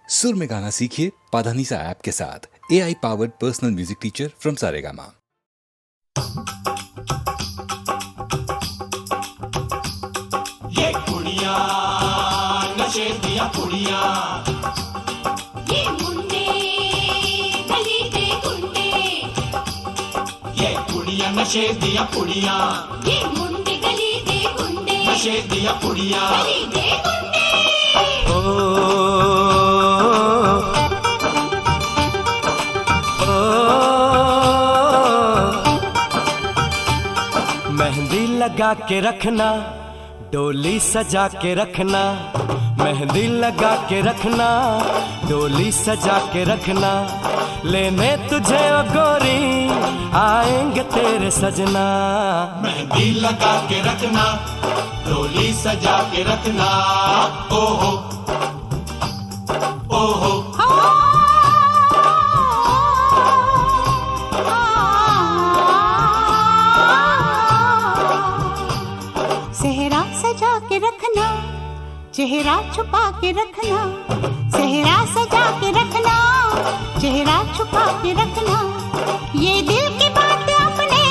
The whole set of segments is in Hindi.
सुर में गाना सीखिए पाधानीसा ऐप के साथ। AI powered personal music teacher from Saregama. ये कुड़ियाँ नशे दिया कुड़ियाँ, ये मुंडे गली के गुंडे, ये कुड़ियाँ नशे दिया कुड़ियाँ, ये मुंडे गली के गुंडे, नशे दिया कुड़ियाँ। गली के गुंडे। मेहंदी लगा के रखना, डोली सजा के रखना, मेहंदी लगा के रखना, डोली सजा के रखना, लेने तुझे ओ गोरी आएंगे तेरे सजना। मेहंदी लगा के रखना, डोली सजा के रखना, ओहो ओहो। सेहरा सजा के रखना, चेहरा छुपा के रखना, सेहरा सजा के रखना, चेहरा छुपा के रखना, ये दिल की बात अपने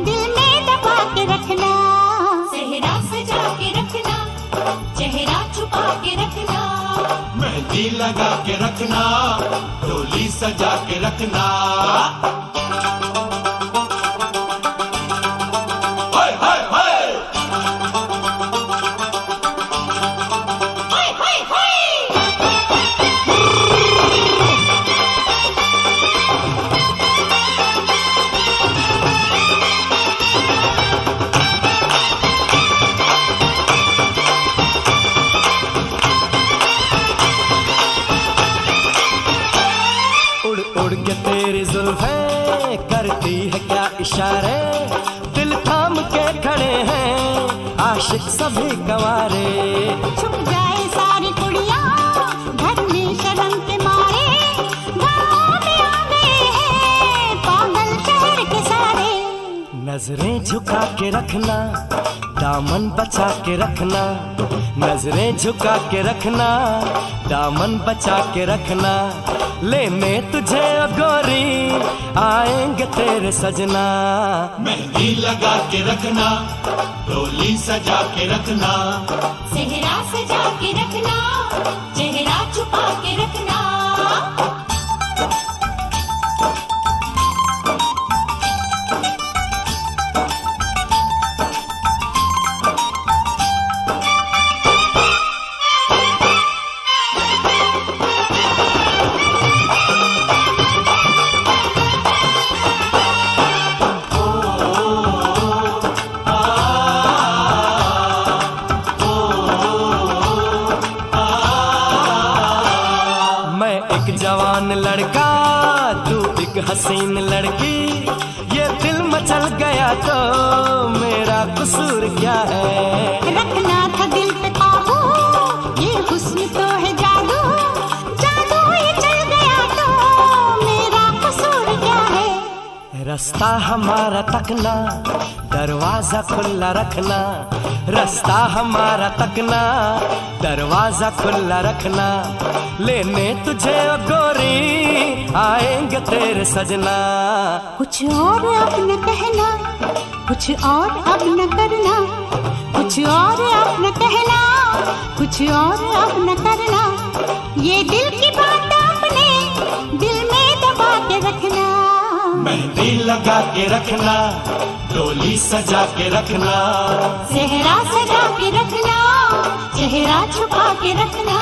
दिल में दबा के रखना। सेहरा सजा के रखना, चेहरा छुपा के रखना, मेहंदी लगा के रखना, डोली सजा के रखना। हाय हाय हाय, हाय हाय हाय। उड़ उड़ के तेरी जुल्फें करती है क्या इशारे, दिल थाम के खड़े हैं आशिक सभी गंवारे। छुप जाए सारी कुड़ियाँ घर में शर्म के मारे, गाँव में आ गए हैं पागल शहर के सारे। नजरें झुका के रखना, दामन बचा के रखना, नजरें झुका के रखना, दामन बचा के रखना, लेने तुझे ओ गोरी आएंगे तेरे सजना। मेहंदी लगा के रखना, डोली सजा के रखना, सेहरा सजा के रखना, चेहरा छुपा के रखना। मैं एक जवान लड़का, तू एक हसीन लड़की, ये दिल मचल गया तो मेरा कसूर क्या है। रखना था दिल पे काबू, ये हुस्न तो है जादू, जादू ये चल गया तो मेरा कसूर क्या है। रास्ता हमारा तकना, दरवाजा खुला रखना, रास्ता हमारा तकना, दरवाजा खुला रखना, लेने तुझे ओ गोरी आएंगे तेरे सजना। कुछ और अब न कहना, कुछ और अब न करना, कुछ और अब न कहना, कुछ और अब न करना, ये दिल की बात अपने दिल में दबा के रखना। मेहंदी लगा के रखना, डोली सजा के रखना, सेहरा सजा के रखना, चेहरा छुपा के रखना।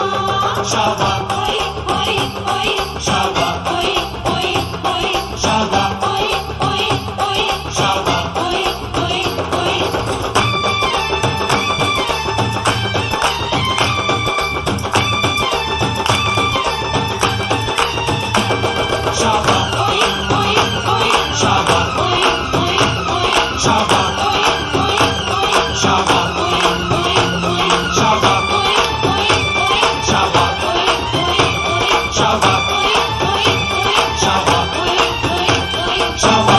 शाबा ओए ओए ओए, शाबा ओए ओए ओए, शाबा ओए ओए ओए, शाबा। ओए ओए ओए। शाबा ओए ओए ओए, शाबा ओए ओए ओए, शाबा ओए ओए ओए, शाबा ओए ओए ओए, शाबा ओए ओए ओए, शाबा ओए ओए ओए, शाबा ओए ओए ओए, शाबा ओए ओए ओए। शाबा।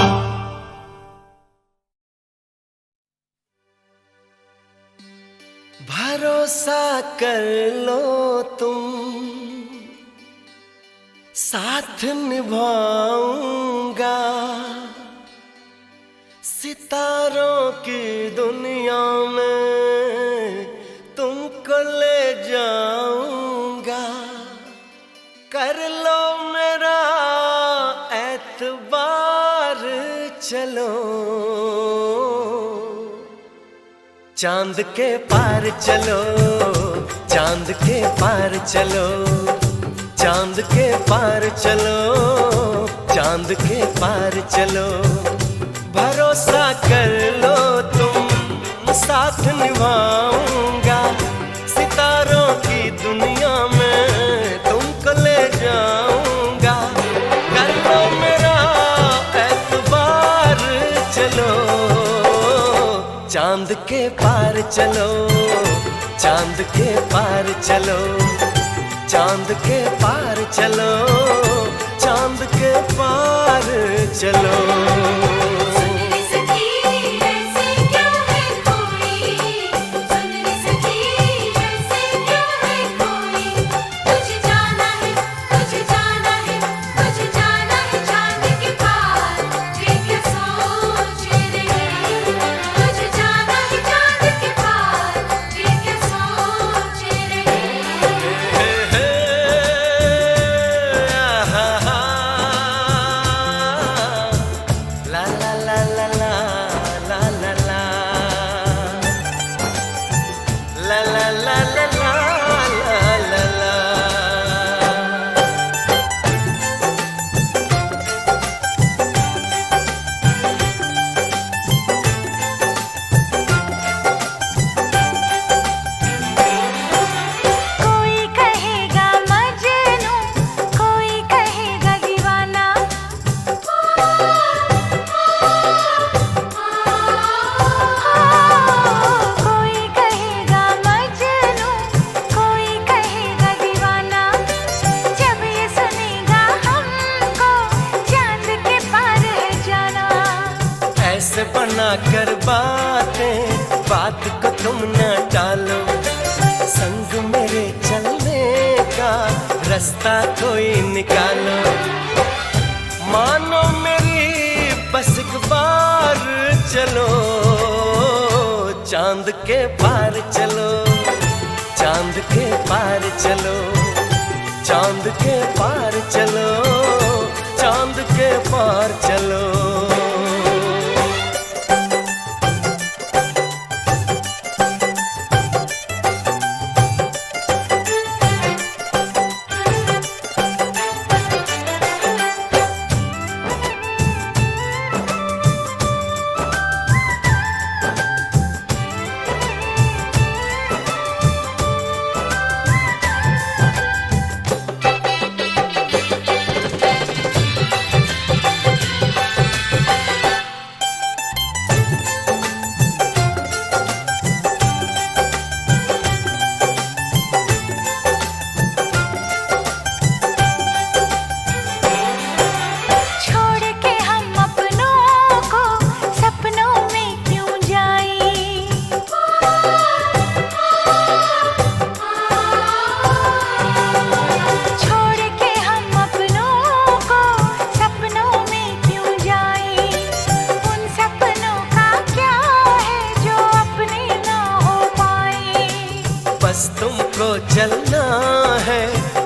भरोसा कर लो तुम, साथ निभाऊंगा सितारों की दुनिया में, तुमको ले जाऊंगा। कर लो मेरा एतबार, चलो चांद के पार चलो, चांद के पार चलो, चांद के पार चलो, चांद के पार चलो। भरोसा कर लो तुम, साथ निभाऊंगा सितारों की दुनिया में, तुमको ले जाऊंगा। कर लो मेरा एतबार, चलो चांद के पार चलो, चांद के पार चलो, चांद के पार चलो, चांद के पार चलो। कर बातें, बात को तुम न टालो, संग मेरे चलने का रास्ता कोई निकालो। मानो मेरी बस एक बार चलो, चांद के पार चलो, चांद के पार चलो, चांद के पार चलो, चांद के पार चलो। बस तुमको चलना है,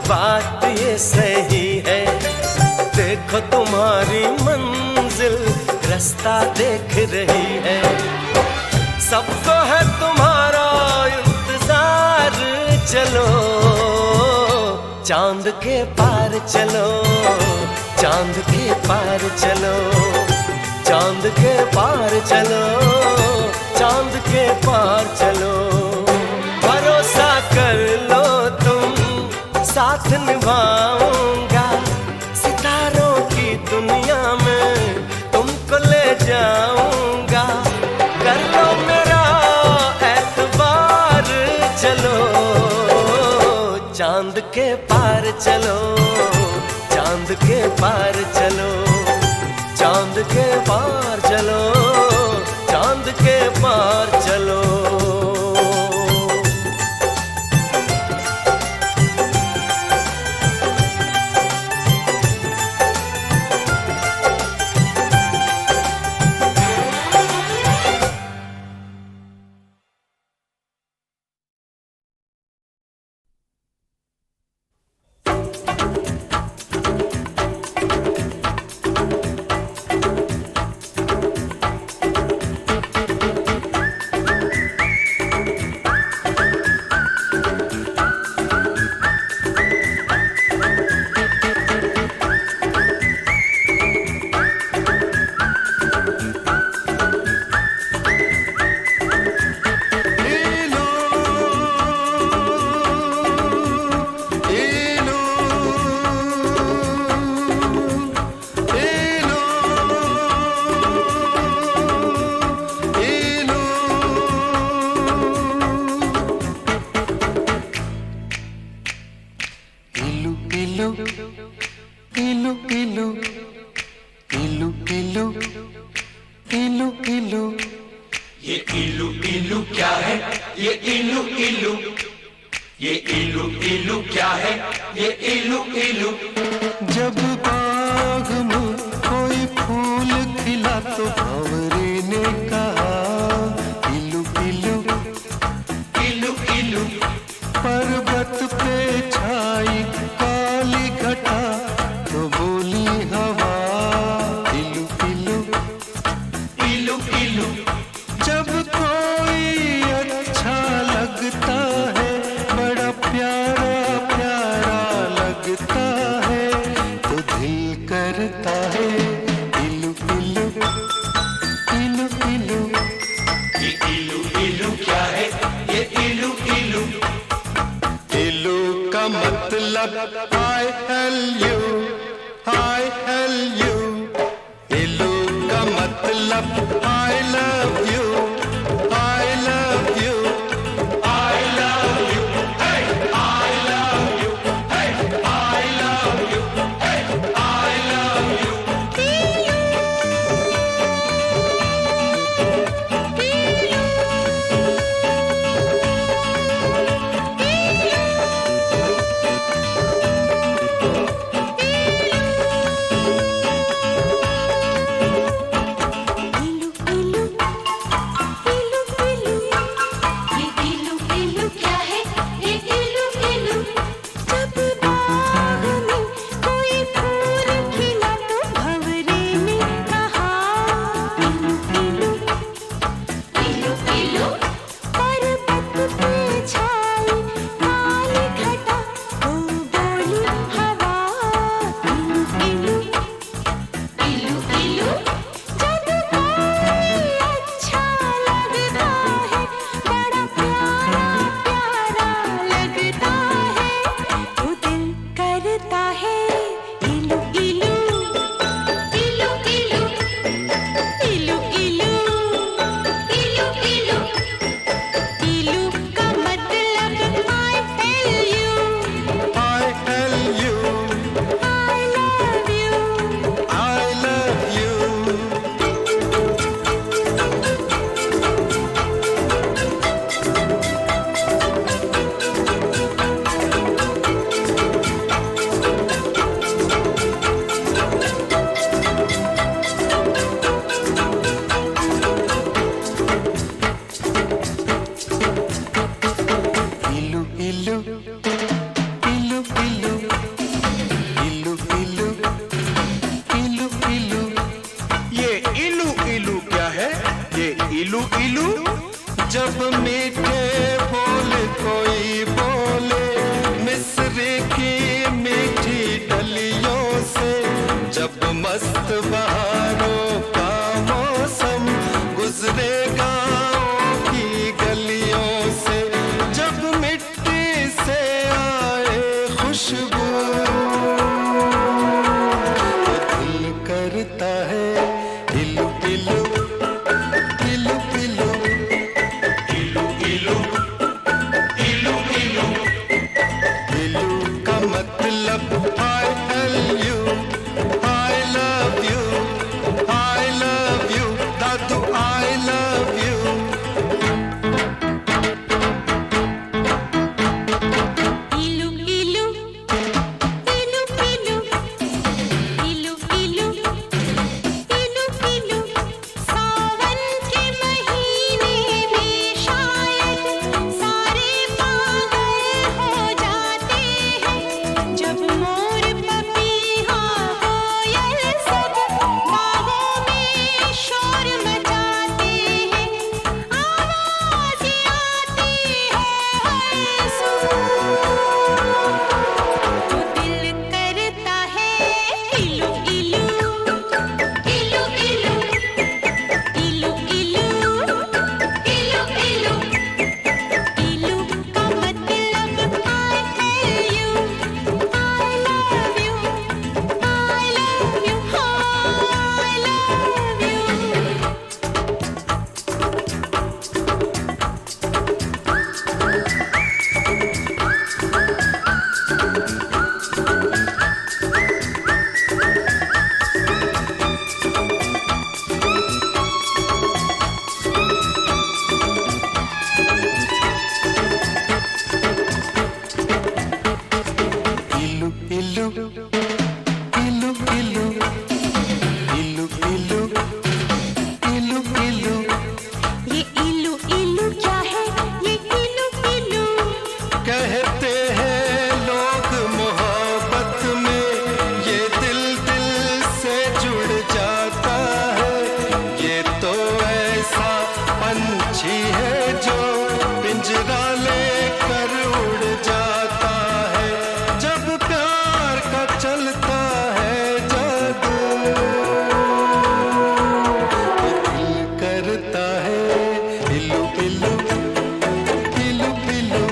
बात ये सही है। देखो तुम्हारी मंजिल रास्ता देख रही है, सबको है तुम्हारा इंतजार। चलो चांद के पार चलो, चांद के पार चलो, चांद के पार चलो, चांद के पार चलो। भरोसा कर लो तुम, साथ निभाऊंगा सितारों की दुनिया में, तुमको ले जाऊंगा। कर लो मेरा एतबार, चलो चांद के पार चलो, चांद के पार चलो, चांद के पार चलो, चांद के पार चलो। इलू इलू इलू इलू इलू इलू इलू। ये इलू इलू क्या है? ये इलू इलू, ये इलू इलू क्या है? ये इलू इलू। जब बाग में कोई फूल खिला तो भंवरे ने कहा इलू इलू इलू इलू। पर्वत पे छाई काली घटा तो बोली हवा इलू इलू इलू इलू। जब कोई अच्छा लगता है, बड़ा प्यारा प्यारा लगता है, तो दिल करता है इलू इलू इलू इलू। ये इलू इलू क्या है? ये इलू इलू। इलू का मतलब I L U, I L U। इलू का मतलब I love you, I love you, I love you, hey, I love you, hey, I love you, hey, I love you। इलू इलू इलू इलू। ये इलू इलू क्या है? ये इलू इलू। जब बाग में कोई फूल खिला तो भंवरे ने कहा इलू इलू इलू इलू। पर्वत पे छाई काली घटा तो बोली हवा इलू इलू इलू इलू। जब कोई अच्छा लगता है, बड़ा प्यारा प्यारा लगता है, तो दिल करता है इलू इलू इलू इलू इलू इलू इलू इलू। इलू का मतलब I tell you, I L U, I love you। I love you। इलू इलू इलू इलू इलू इलू इलू इलू। ये इलू इलू क्या है? ये इलू इलू। जब मीठे बोल कोई बोले मिस्र की मीठी डलियों से, जब मस्त बहारों का मौसम गुजरे गाँव की गलियों से, जब मिट्टी से आए खुशबू तो दिल करता है इलू इलू इलू इलू। इलू इलू इलू इलू। इलू का मतलब I L U, I love you, I love you, Dadu I love you। इलू इलू इलू इलू इलू इलू इलू इलू। सावन के महीने में शायद सारे पागल हो जाते हैं, जब मोर पपीहा कोयल सब बागों में शोर मचाते हैं। आवाज़ें आती है हर सुबह, तो दिल करता है इलू इलू इलू इलू इलू इलू इलू इलू। इलू का मतलब I tell you, I इल्लू इल्लू इल्लू इल्लू इल्लू इल्लू इल्लू। ये इल्लू इल्लू क्या है? ये इल्लू इल्लू कहते हैं लोग मोहब्बत में ये दिल दिल से जुड़ जाता है। ये तो ऐसा पंछी है जो पिंजरा लेकर उड़ जाता है। जब प्यार का चलता है जादू तो दिल करता है इल्लू इल्लू इल्लू इल्लू।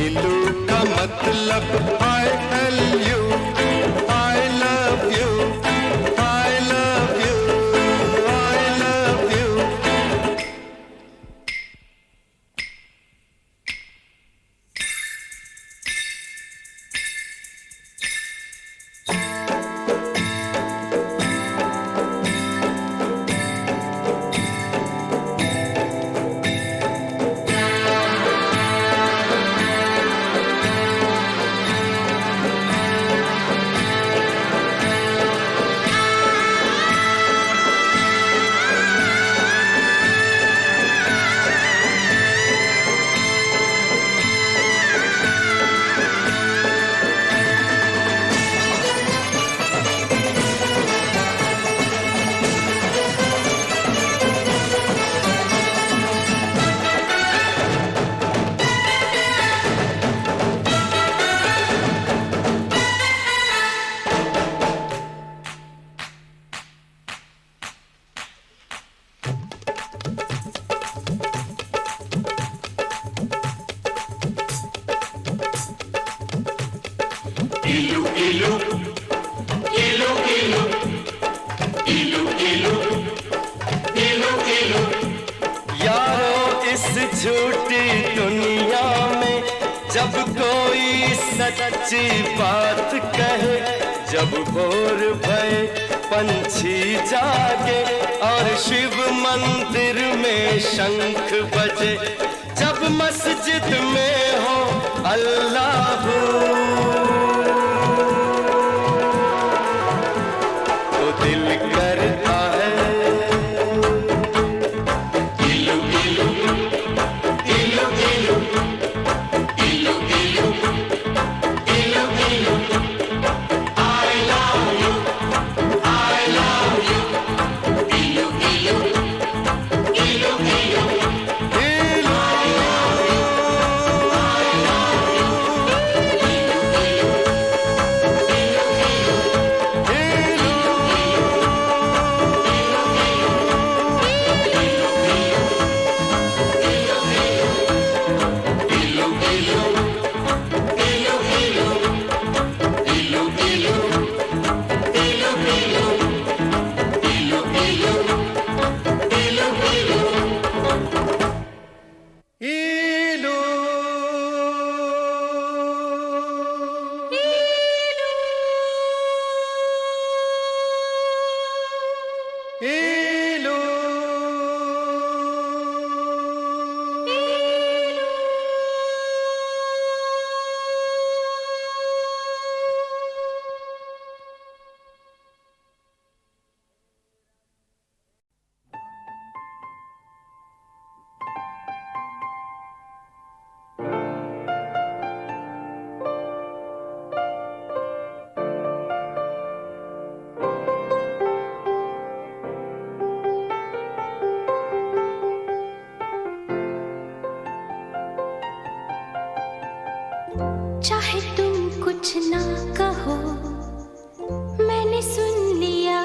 इल्लू का मतलब I love you, I love you, I love you, I love you। यारो इस झूठी दुनिया में जब कोई सच्ची बात कहे, जब भोर भये पंछी जागे और शिव मंदिर में शंख बजे, जब मस्जिद में हो अल्लाह तो दिल करता है चाहे तुम कुछ ना कहो, मैंने सुन लिया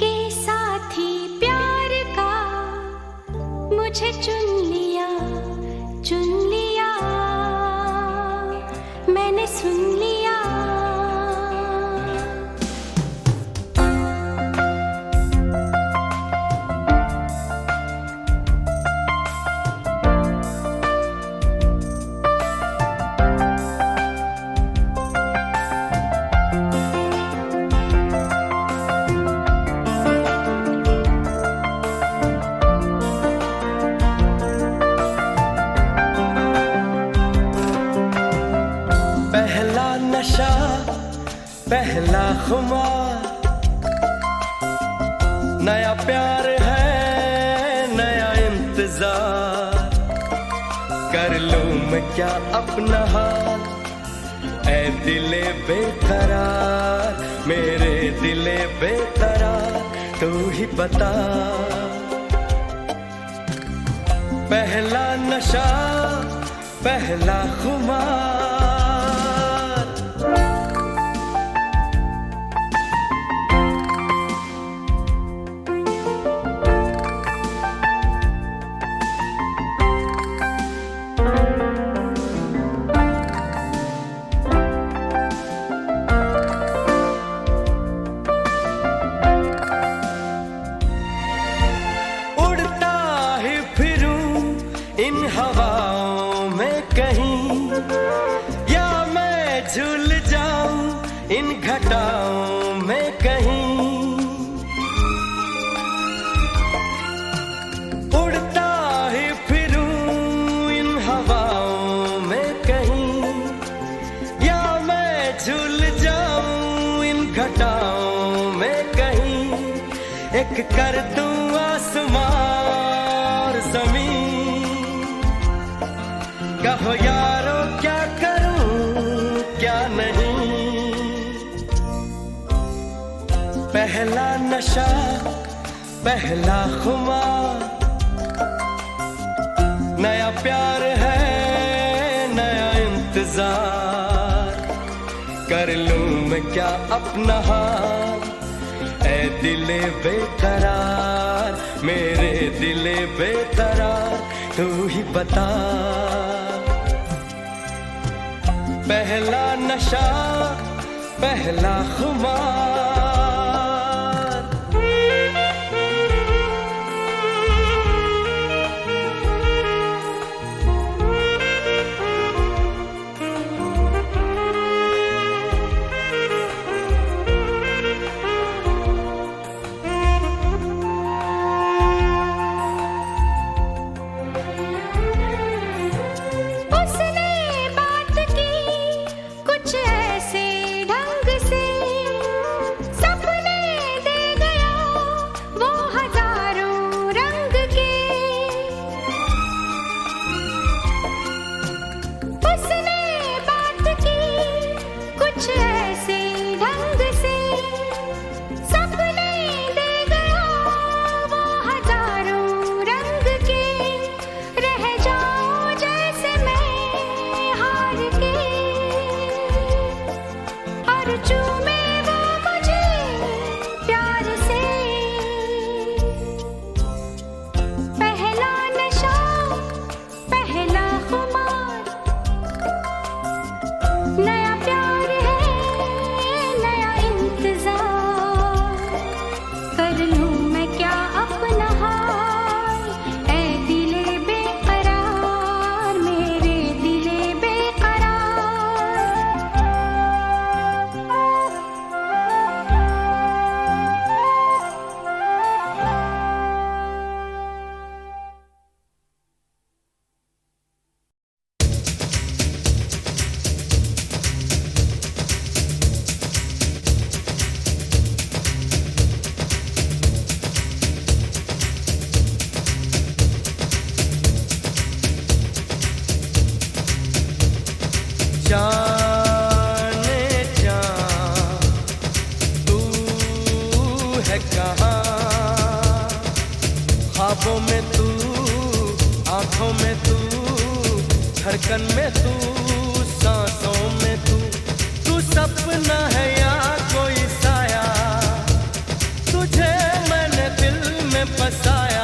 के साथी प्यार का मुझे चुन लिया, मैंने सुन लिया। पहला खुमार, नया प्यार है नया इंतजार, कर लूं मैं क्या अपना हाल, ऐ दिले बेकरार, मेरे दिले बेकरार, तू ही बता। पहला नशा पहला खुमार, इन हवाओं में कहीं, या मैं झूल जाऊं इन घटाओं में कहीं, उड़ता ही फिरूं इन हवाओं में कहीं, या मैं झूल जाऊं इन घटाओं में कहीं, एक कर दूं आसमां और ज़मीन, कहो यारो क्या करूं क्या नहीं। पहला नशा पहला खुमार, नया प्यार है नया इंतजार, कर लूं मैं क्या अपना हाल, ऐ दिले बेकरार, मेरे दिले बेकरार, तू ही बता। पहला नशा पहला खुमार, ख्वाबों में तू, आंखों में तू, धड़कन में तू, सांसों में तू, तू सपना है या कोई साया, तुझे मैंने दिल में बसाया।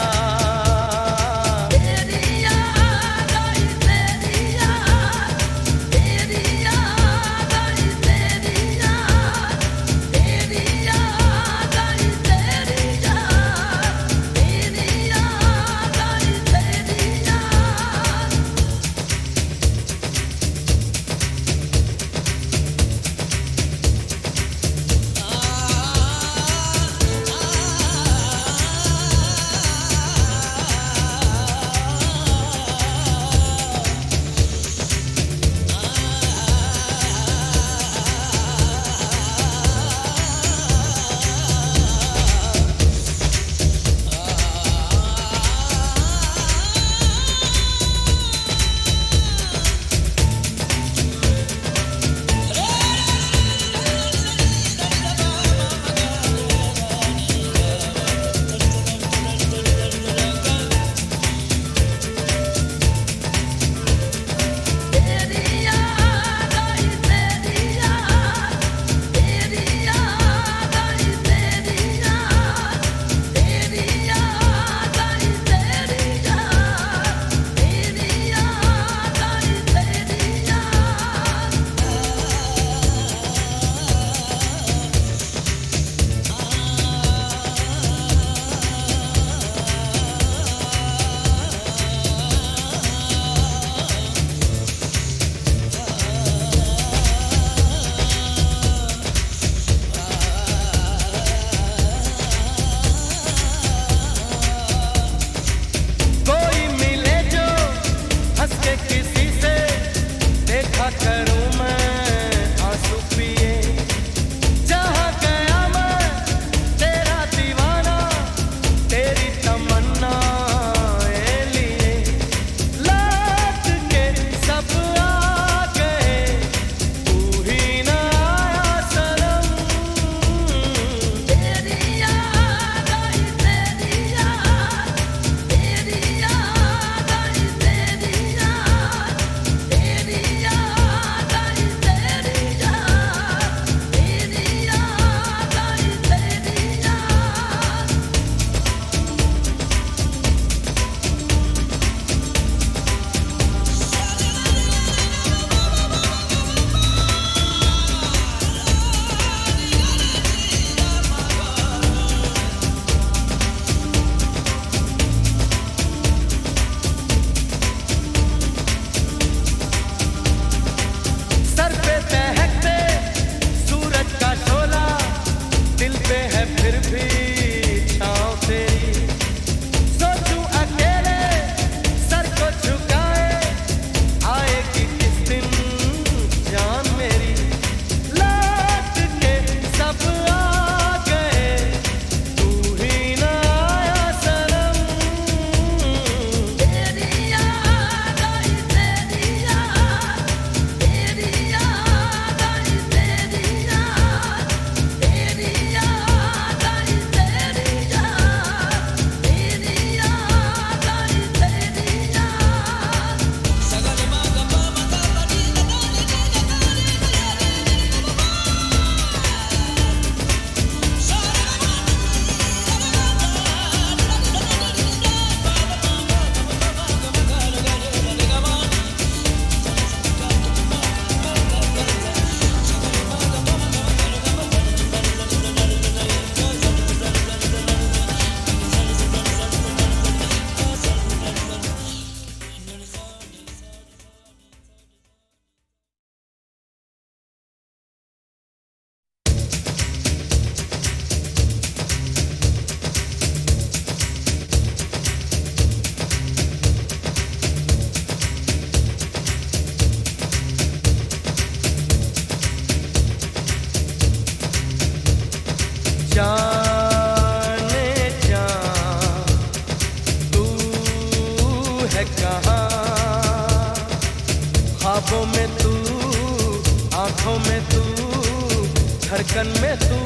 यहाँ, ख्वाबों में तू, आंखों में तू, धड़कन में तू,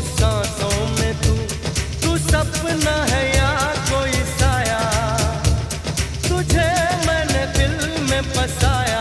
सांसों में तू। तू सपना है या कोई साया, तुझे मैंने दिल में बसाया।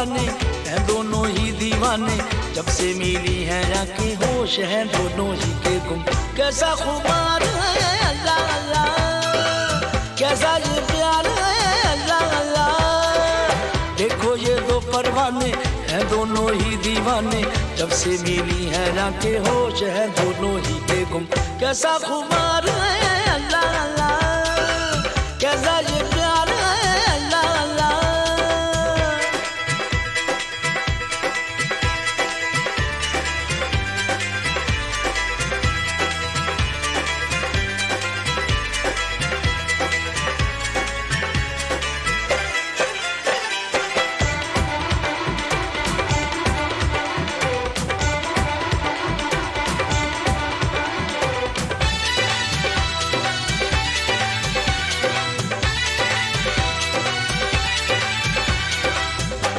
परवाने हैं दोनों ही दीवाने, जब से मिली है आंखें होश है दोनों ही के गुम। कैसा खुमार है अल्लाह अल्लाह, कैसा ये प्यार है अल्लाह अल्लाह। देखो ये दो परवाने हैं दोनों ही दीवाने, जब से मिली है आंखें होश है दोनों ही के गुम। कैसा खुमार है अल्लाह अल्लाह, कैसा ये प्यार है अल्लाह अल्लाह।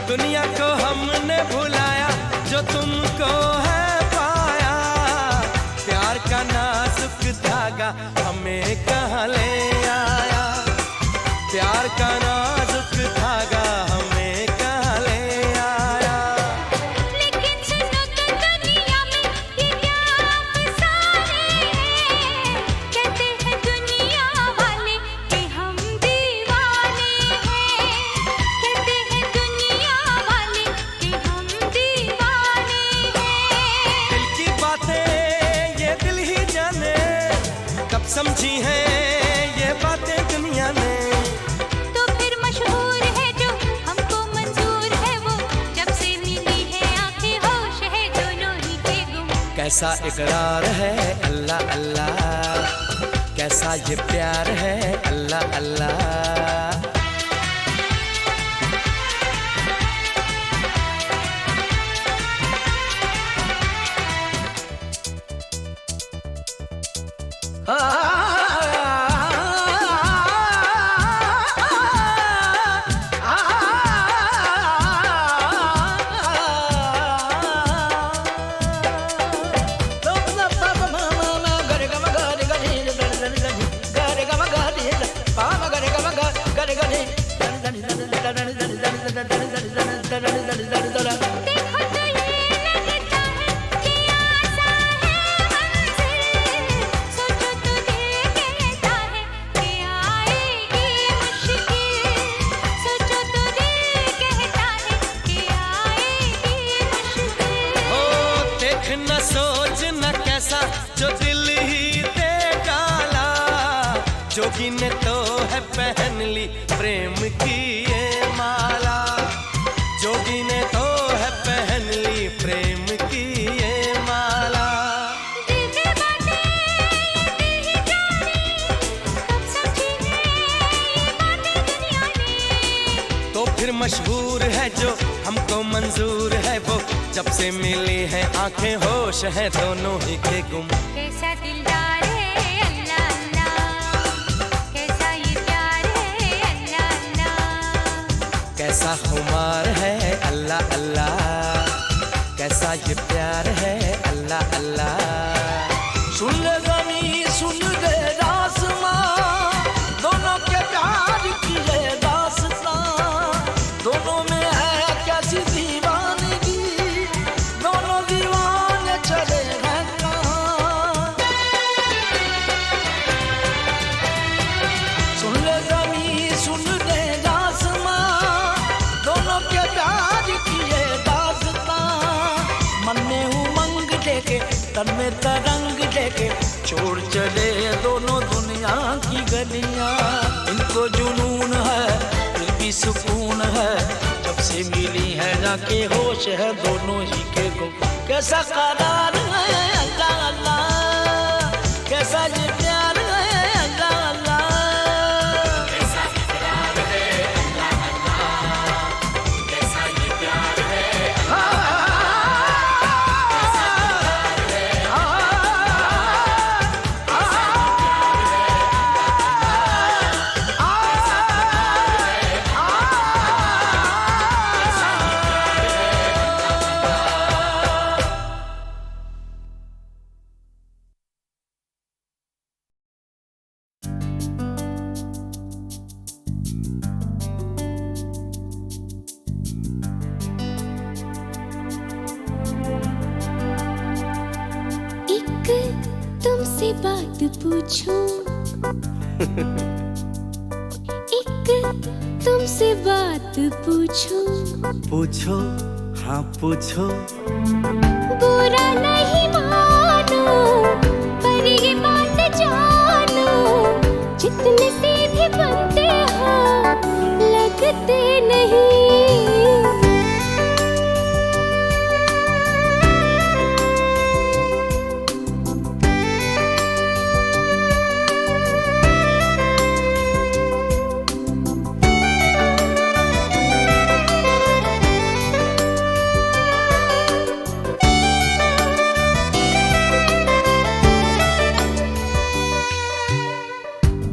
दुनिया को हमने भुलाया जो तुमको है पाया, प्यार का नाजुक धागा हमें कहाँ ले आया, प्यार का नाजुक धागा हमें कहाँ ले आया। लेकिन सुनो तो दुनिया में ये क्या अफसाने हैं, कहते हैं दुनिया वाले कि हम दीवाने हैं, कहते हैं दुनिया वाले कि हम दीवाने हैं। दिल की बातें ये दिल ही जाने, कब समझी है ये बातें दुनिया ने। तो फिर मशहूर है जो हमको मंजूर है वो, जब से मिली है आंखें होश है दोनों ही के गुम। कैसा इकरार है अल्लाह अल्लाह, कैसा ये प्यार है अल्लाह अल्लाह। देखो तो ये लगता है कि आसा है मंजिल, सोचो तो दिल कहता है कि आएगी मुश्किल, सोचो तो दिल कहता है कि आएगी मुश्किल। ओ देख न सोच न कैसा जो दिल ही दे डाला, जोगी ने तो है पहन ली प्रेम की ये माला, जोगी ने तो है पहन ली प्रेम की ये माला। दिल की बातें ये दिल ही जाने, कब समझी है ये बातें दुनिया ने। तो फिर मशहूर है जो हमको मंजूर है वो, जब से मिली है आंखें होश है दोनों ही के गुम। कैसा दिलदार है अल्लाह अल्लाह, कैसा ये प्यार है अल्लाह अल्लाह। कैसा खुमार है अल्लाह अल्लाह, कैसा ये प्यार है अल्लाह अल्लाह। सुन ले ज़मीं सुन ले आसमां, दोनों के प्यार की ये दास्तां, दोनों में है कैसी दीवानगी, दोनों दीवाने चले हैं कहाँ। सुन ले ज़मीं सुन ले आसमां, दोनों के प्यार की ये दास्तां, मन में उमंग लेके तन में तरंग लेके छोड़ चले दोनों दुनिया की गलियां। इनको जुनून है फिर भी सुकून है, जब से मिली है जाके होश है दोनों ही के गुम। कैसा करार है अल्लाह अल्लाह, कैसा ये प्यार है अल्लाह अल्लाह। तुमसे बात पूछूं, एक तुमसे बात पूछूं। पूछो, हाँ पूछो। बुरा नहीं मानो पर ये बात जानो, जितने सीधे बनते हो लगते नहीं।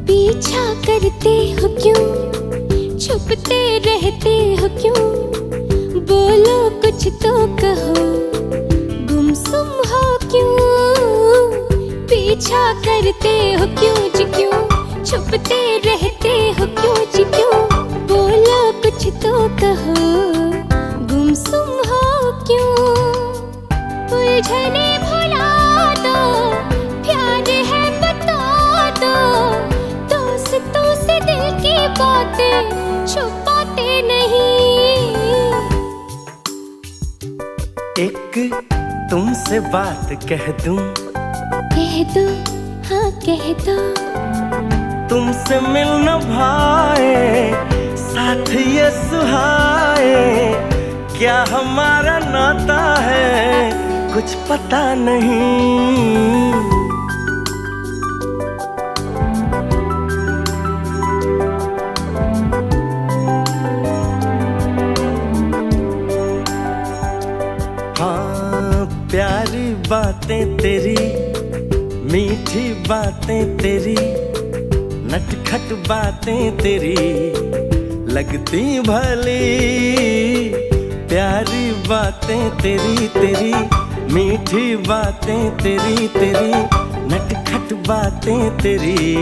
पीछा करते हो क्यों, छुपते रहते हो क्यों, बोलो कुछ तो कहो, गुमसुम हो क्यों। पीछा करते हो क्यों जी क्यों, छुपते रहते हो क्यों जी क्यों, बोलो कुछ तो कहो, गुमसुम हो क्यों। उलझने भुला दो, प्यार है बता दो, दोस्तों से दिल की बातें छुपाते नहीं। एक तुमसे बात कह दूं, कह दो, हाँ कह दो। तुमसे मिल न भाए, साथ ये सुहाए, क्या हमारा नाता है कुछ पता नहीं। हाँ प्यारी बातें तेरी, मीठी बातें तेरी, नटखट बातें तेरी लगती भली। प्यारी बातें तेरी तेरी, मीठी बातें तेरी तेरी, नटखट बातें तेरी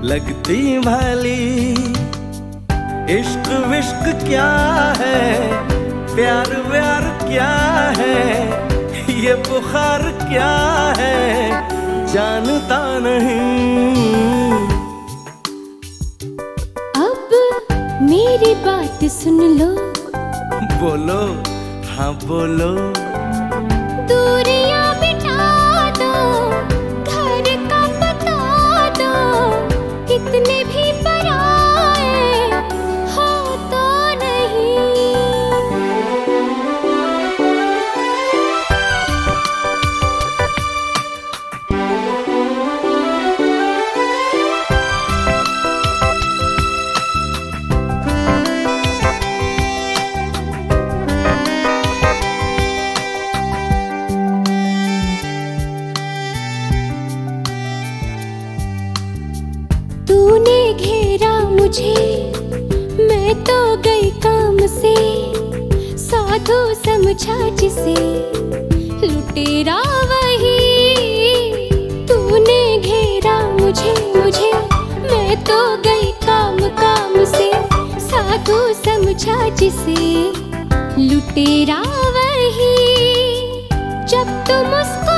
लगती भली। इश्क विश्क क्या है, प्यार व्यार क्या है, ये बुखार क्या है जानता नहीं। अब मेरी बात सुन लो, बोलो, हाँ बोलो। दूरियां मिटा दो, घर का बता दो, कितने भी पराए हो तो नहीं। तूने घेरा मुझे, मैं तो गई काम से, साधु समझा जिसे लुटेरा वही। तूने घेरा मुझे मुझे, मैं तो गई काम से, साधु समझा जिसे लुटेरा वही। जब तुम मुस्कुराए